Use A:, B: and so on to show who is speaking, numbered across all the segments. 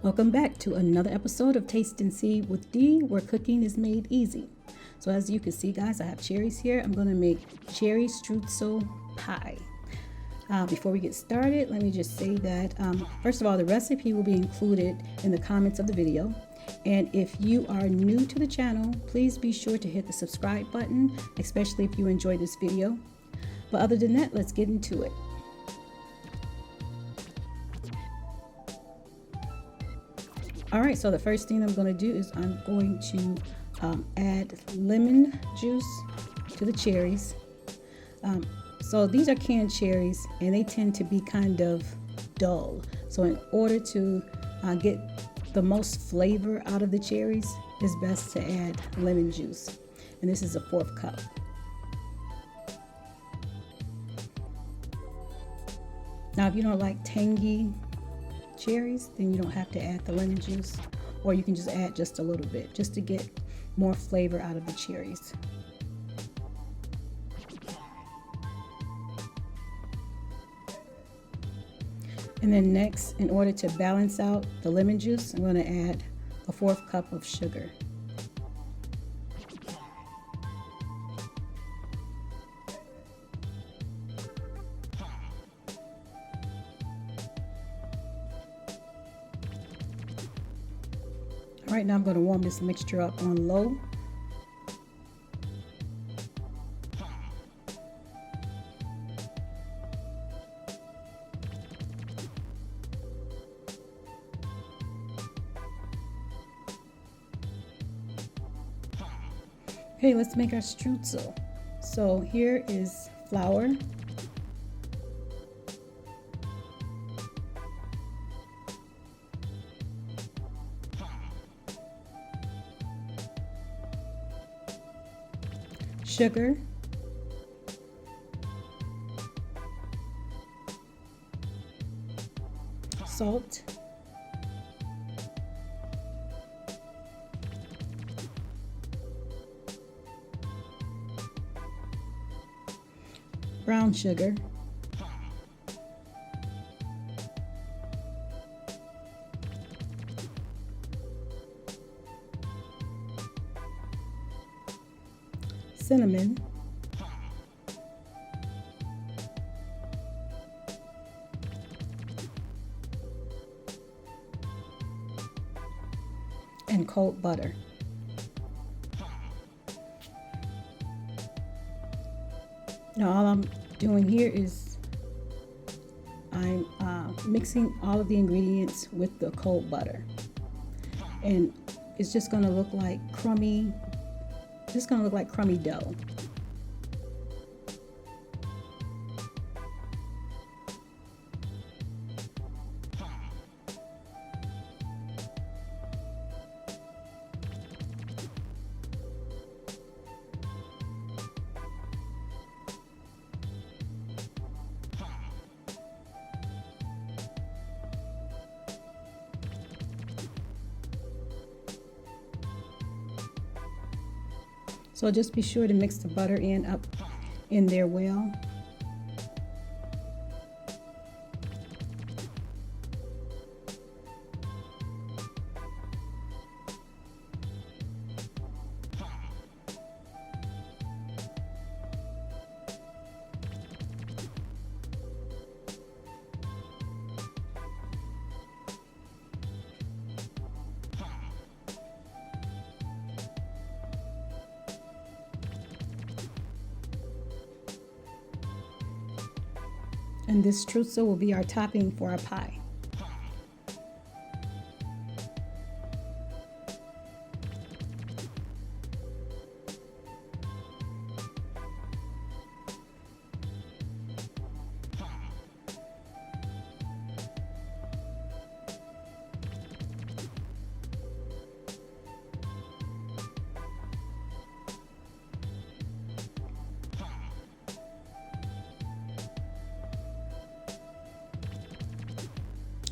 A: Welcome back to another episode of Taste and See with Dee, where cooking is made easy. So as you can see, guys, I have cherries here. I'm going to make cherry streusel pie. Before we get started, let me just say that, first of all, the recipe will be included in the comments of the video. And if you are new to the channel, please be sure to hit the subscribe button, especially if you enjoy this video. But other than that, let's get into it. All right, so the first thing I'm going to do is I'm going to add lemon juice to the cherries. So these are canned cherries and they tend to be kind of dull. So in order to get the most flavor out of the cherries, it's best to add lemon juice. And this is a 1/4 cup. Now, if you don't like tangy cherries, then you don't have to add the lemon juice, or you can just add just a little bit just to get more flavor out of the cherries. And then next, in order to balance out the lemon juice, I'm going to add a 1/4 cup of sugar. All right, now I'm going to warm this mixture up on low. Okay, let's make our streusel. So here is flour, sugar, salt, brown sugar, cinnamon, and cold butter. Now all I'm doing here is I'm mixing all of the ingredients with the cold butter, and it's just going to look like crummy dough. So just be sure to mix the butter up in there well. And this streusel will be our topping for our pie.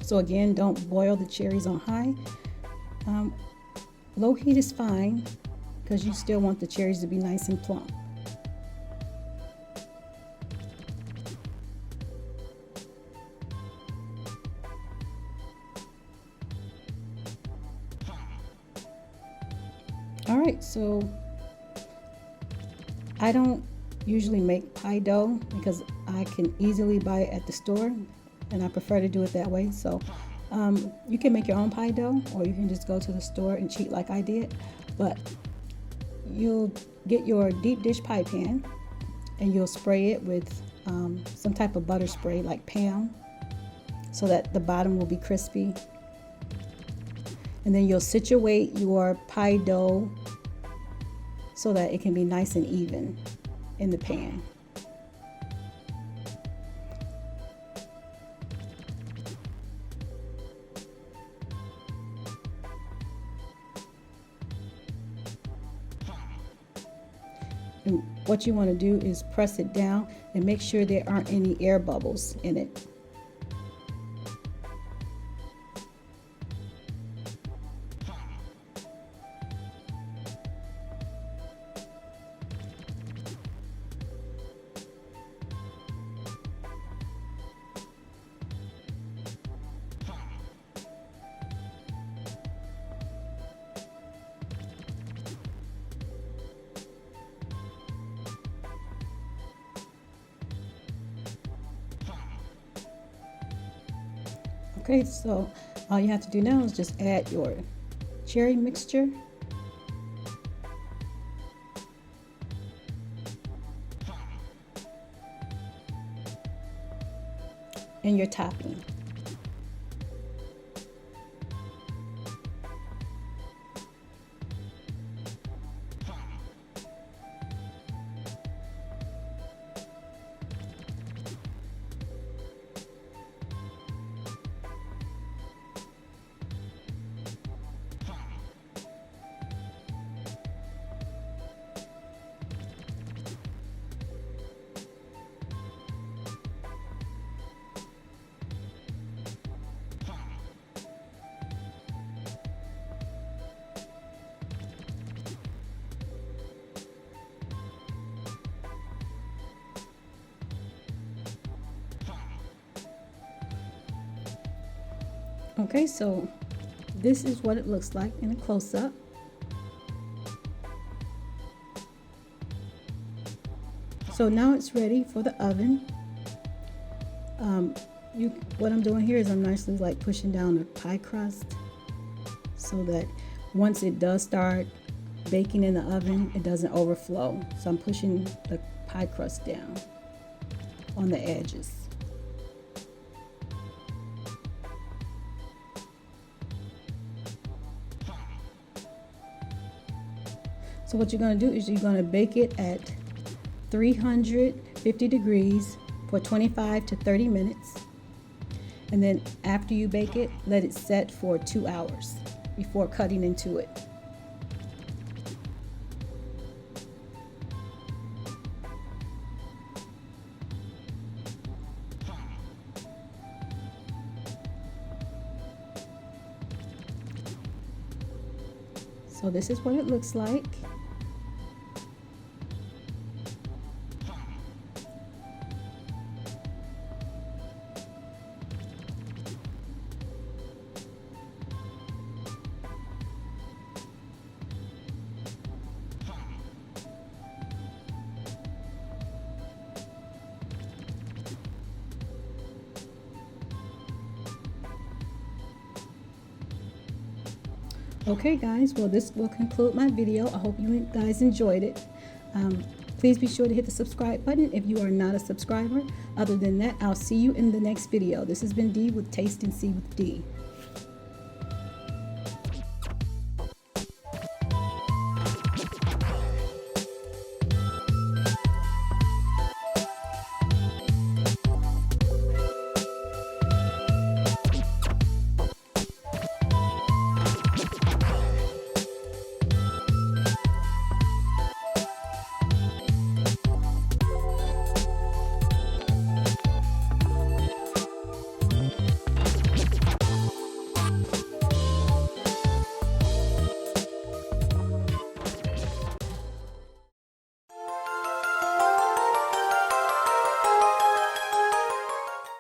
A: So again, don't boil the cherries on high. Low heat is fine because you still want the cherries to be nice and plump. All right, so I don't usually make pie dough because I can easily buy it at the store, and I prefer to do it that way. So you can make your own pie dough, or you can just go to the store and cheat like I did. But you'll get your deep dish pie pan and you'll spray it with some type of butter spray like Pam, so that the bottom will be crispy. And then you'll situate your pie dough so that it can be nice and even in the pan. And what you want to do is press it down and make sure there aren't any air bubbles in it. Okay, so all you have to do now is just add your cherry mixture and your topping. Okay, so this is what it looks like in a close-up. So now it's ready for the oven. What I'm doing here is I'm nicely like pushing down the pie crust so that once it does start baking in the oven, it doesn't overflow. So I'm pushing the pie crust down on the edges. So what you're going to do is you're going to bake it at 350 degrees for 25 to 30 minutes. And then after you bake it, let it set for 2 hours before cutting into it. So this is what it looks like. Okay guys, well this will conclude my video. I hope you guys enjoyed it. Please be sure to hit the subscribe button if you are not a subscriber. Other than that, I'll see you in the next video. This has been Dee with Taste and See with Dee.